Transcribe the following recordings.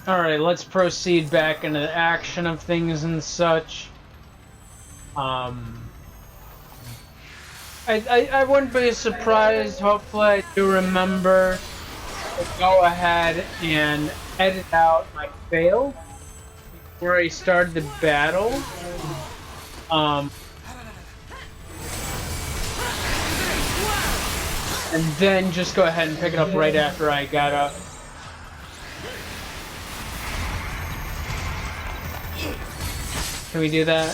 Alright, let's proceed back into the action of things and such. I wouldn't be surprised, hopefully I do remember to go ahead and edit out my fail before I start the battle. And then just go ahead and pick it up right after I got up. Can we do that?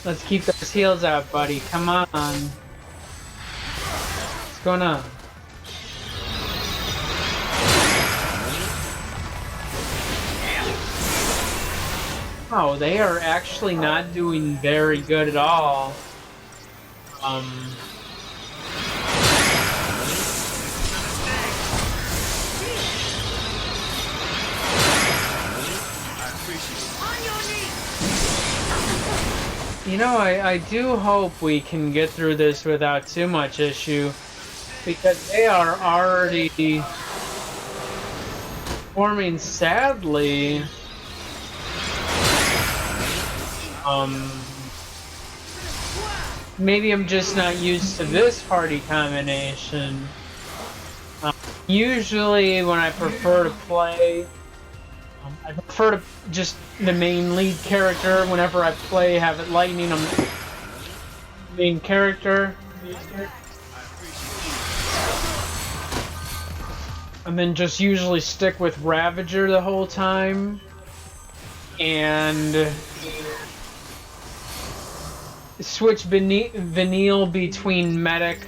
Let's keep those heals out, buddy. Come on. What's going on? Oh, they are actually not doing very good at all. You know, I do hope we can get through this without too much issue, because they are already forming sadly. Maybe I'm just not used to this party combination. Usually when I prefer to play, I prefer to just the main lead character. Whenever I play, have it lightning on the main character, and then just usually stick with Ravager the whole time, and switch Vanille between Medic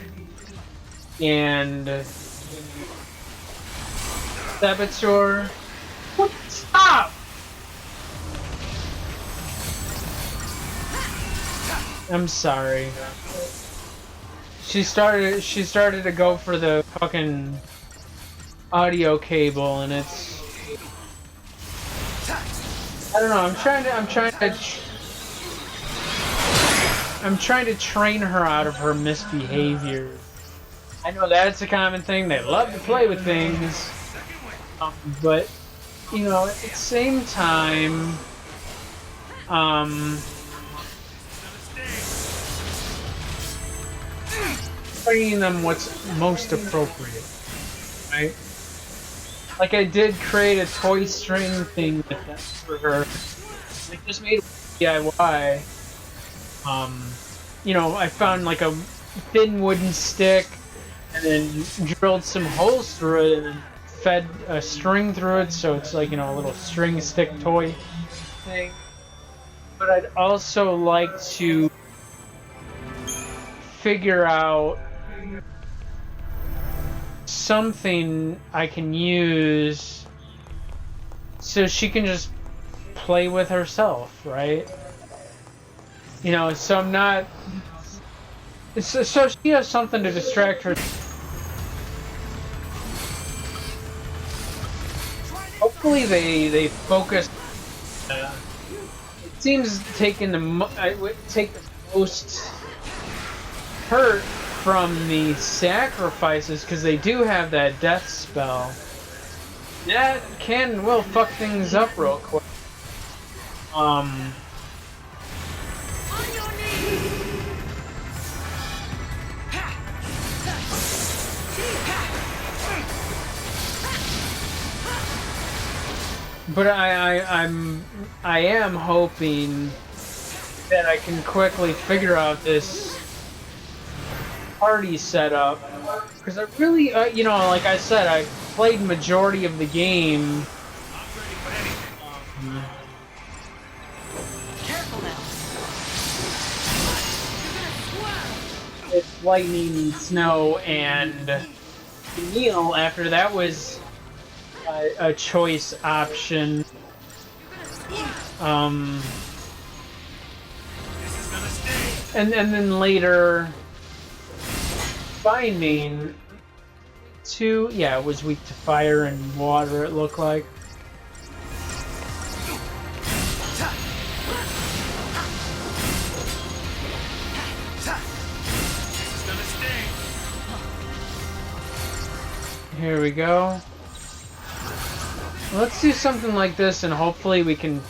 and Saboteur. Stop! I'm sorry. She started to go for the fucking audio cable, and it's, I don't know. I'm trying to train her out of her misbehavior. I know that's a common thing. They love to play with things, but you know, at the same time, training them what's most appropriate, right? Like I did create a toy string thing with that for her. I just made DIY. You know, I found like a thin wooden stick and then drilled some holes through it and then fed a string through it, so it's like, you know, a little string stick toy thing. But I'd also like to figure out something I can use so she can just play with herself, right? You know, so I'm not, so she has something to distract her. Hopefully they focus. It seems taking take the most hurt from the sacrifices, because they do have that death spell. That will fuck things up real quick. But I am hoping that I can quickly figure out this party setup, because I really, you know, like I said, I played majority of the game. Careful now. It's lightning, snow, and Neil. After that was a choice option. And then later, Finding 2, yeah, it was weak to fire and water, it looked like. Here we go. Let's do something like this, and hopefully we can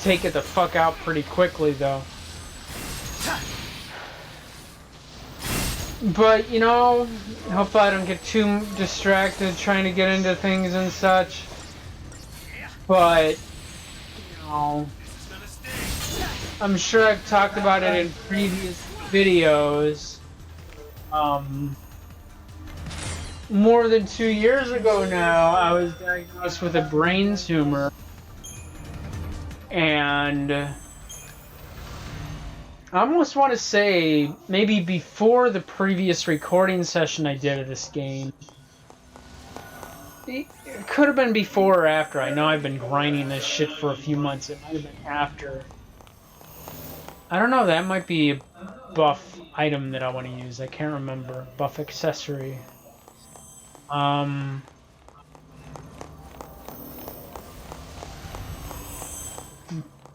take it the fuck out pretty quickly, though. But, you know, hopefully I don't get too distracted trying to get into things and such. But, you know, I'm sure I've talked about it in previous videos. More than 2 years ago now, I was diagnosed with a brain tumor. And I almost want to say maybe before the previous recording session I did of this game. It could have been before or after. I know I've been grinding this shit for a few months. It might have been after. I don't know. That might be a buff item that I want to use. I can't remember. Buff accessory.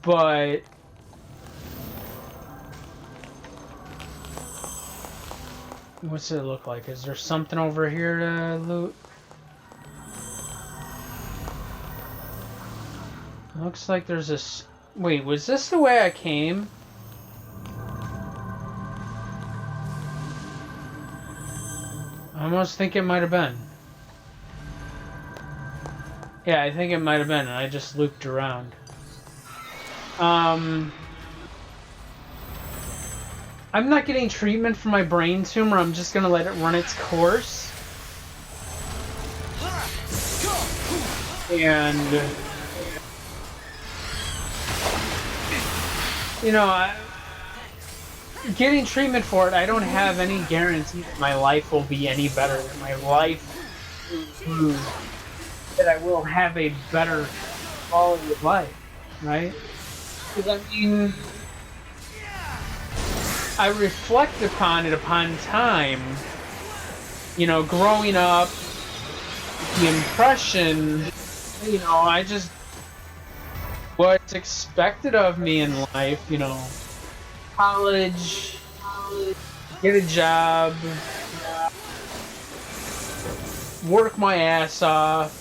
But what's it look like? Is there something over here to loot? Looks like there's this. Wait, was this the way I came? I almost think it might have been. Yeah, I think it might have been, and I just looped around. I'm not getting treatment for my brain tumor. I'm just gonna let it run its course. And you know, getting treatment for it, I don't have any guarantee that my life will be any better. That my life will improve. That I will have a better quality of life, right? Because I mean, I reflect upon it upon time. You know, growing up, the impression, you know, I just what's expected of me in life, you know, college, get a job, work my ass off,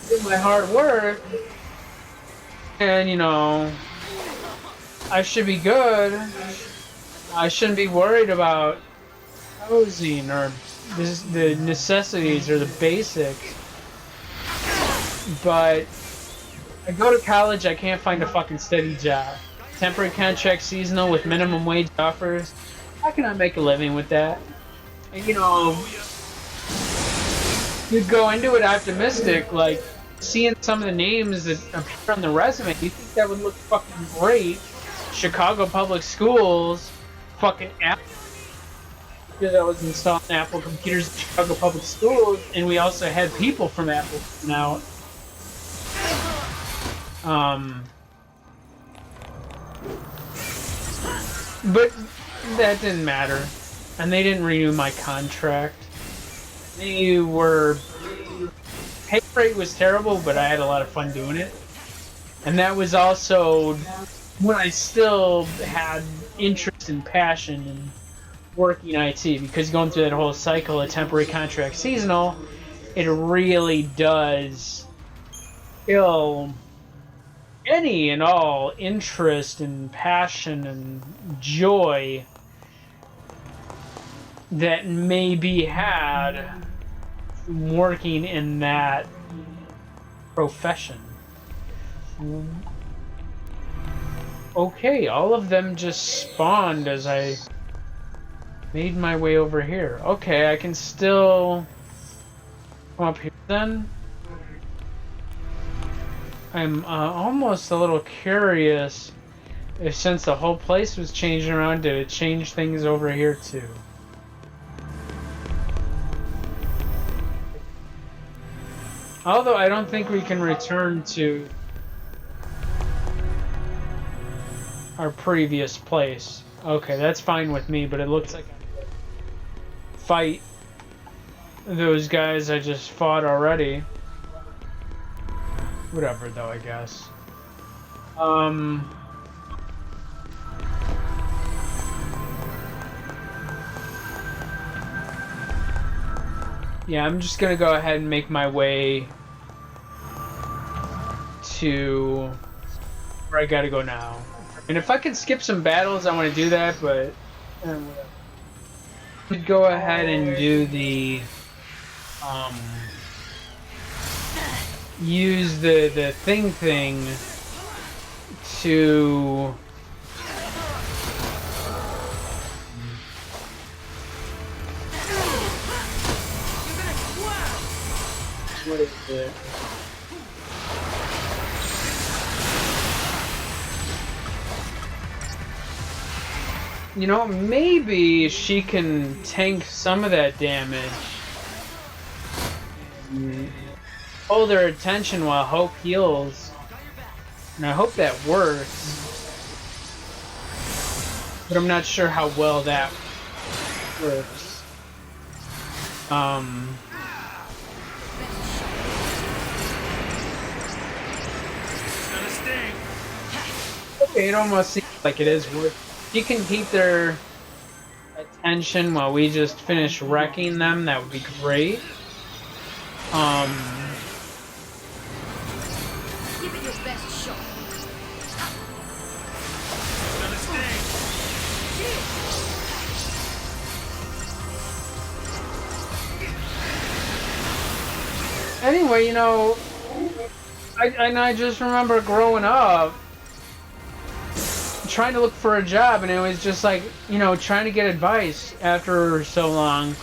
do my hard work, and, you know, I should be good. I shouldn't be worried about housing or the necessities or the basics. But I go to college, I can't find a fucking steady job. Temporary contract, seasonal with minimum wage offers. How can I make a living with that? And you know, you go into it optimistic, like seeing some of the names that appear on the resume, you think that would look fucking great. Chicago Public Schools, fucking Apple. Because I was installing Apple computers in Chicago Public Schools, and we also had people from Apple now. But that didn't matter, and they didn't renew my contract. They were pay rate was terrible, but I had a lot of fun doing it, and that was also when I still had interest and passion in working IT, because going through that whole cycle of temporary contract, seasonal, it really does kill any and all interest and passion and joy that may be had working in that profession. Okay, all of them just spawned as I made my way over here. Okay, I can still come up here then. I'm almost a little curious if, since the whole place was changing around, did it change things over here too? Although I don't think we can return to our previous place. Okay, that's fine with me, but it looks like I fight those guys I just fought already. Whatever, though, I guess. Yeah, I'm just gonna go ahead and make my way to where I gotta go now. And if I can skip some battles, I want to do that, but could go ahead and do the use the thing to what is it? You know, maybe she can tank some of that damage and hold their attention while Hope heals. And I hope that works. But I'm not sure how well that works. Okay, it almost seems like it is worth. You can keep their attention while we just finish wrecking them. That would be great. Give it your best shot. Anyway, you know, I just remember growing up trying to look for a job, and it was just like, you know, trying to get advice after so long.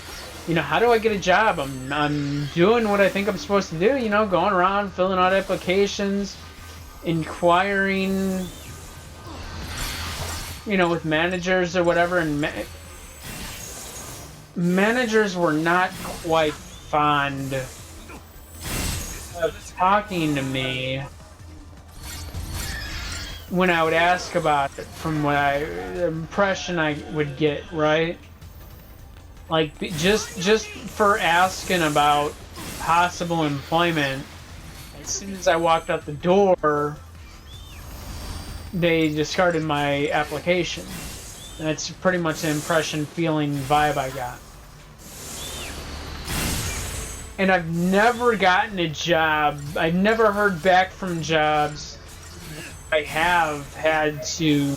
You know, how do I get a job? I'm doing what I think I'm supposed to do, you know, going around filling out applications, inquiring, you know, with managers or whatever, and managers were not quite fond of talking to me when I would ask about it, from what the impression I would get, right? Like, just for asking about possible employment, as soon as I walked out the door, they discarded my application. That's pretty much the impression, feeling, vibe I got. And I've never gotten a job. I've never heard back from jobs. I have had to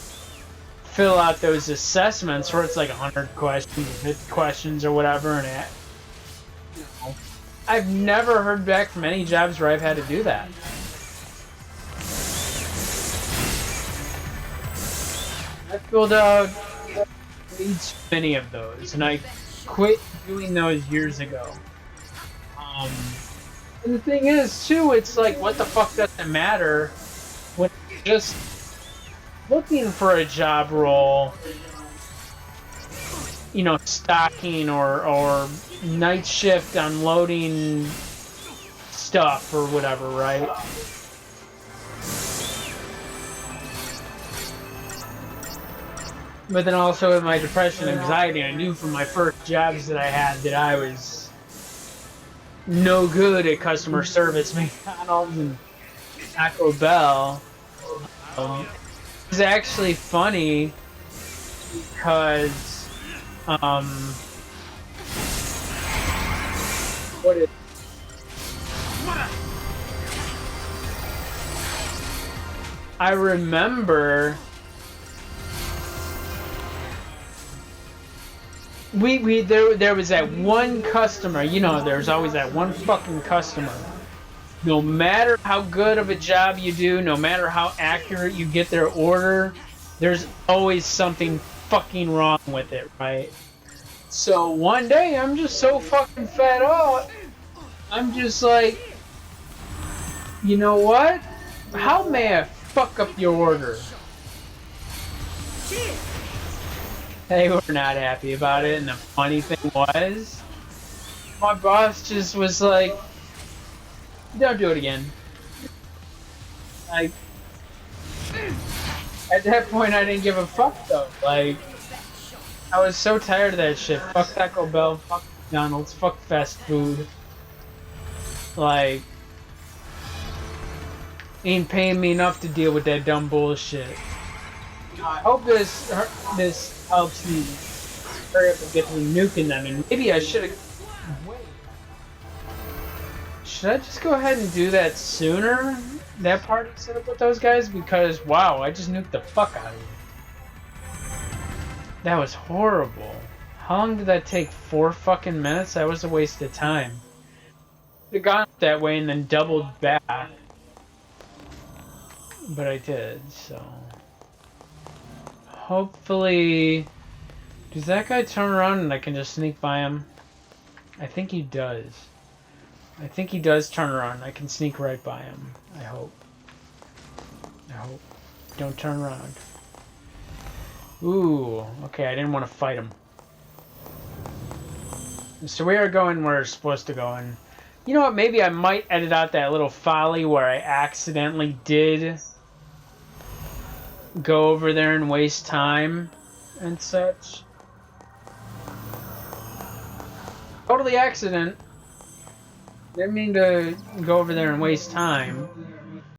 fill out those assessments where it's like 100 questions, 50 questions or whatever, and you know, I've never heard back from any jobs where I've had to do that. I filled out way too many of those, and I quit doing those years ago. And the thing is, too, it's like, what the fuck does it matter when you're just looking for a job role, you know, stocking or night shift unloading stuff or whatever, right? But then also with my depression and anxiety, I knew from my first jobs that I had that I was no good at customer service. McDonald's and Taco Bell. It's actually funny because I remember there was that one customer, you know, there's always that one fucking customer. No matter how good of a job you do, no matter how accurate you get their order, there's always something fucking wrong with it, right? So one day, I'm just so fucking fed up, I'm just like, you know what? How may I fuck up your order? They were not happy about it, and the funny thing was, my boss just was like, don't do it again. Like, at that point, I didn't give a fuck, though. Like, I was so tired of that shit. Fuck Taco Bell, fuck McDonald's, fuck fast food. Like, ain't paying me enough to deal with that dumb bullshit. I hope this helps me hurry up and get through nuking them, and maybe I should have waited. Should I just go ahead and do that sooner? That party set up with those guys? Because, wow, I just nuked the fuck out of you. That was horrible. How long did that take? 4 fucking minutes? That was a waste of time. I'd have gone that way and then doubled back. But I did, so... Hopefully... Does that guy turn around and I can just sneak by him? I think he does. I think he does turn around. I can sneak right by him. I hope. I hope. Don't turn around. Ooh, okay, I didn't want to fight him. So we are going where we're supposed to go, and you know what, maybe I might edit out that little folly where I accidentally did go over there and waste time and such. Totally accident. Didn't mean to go over there and waste time.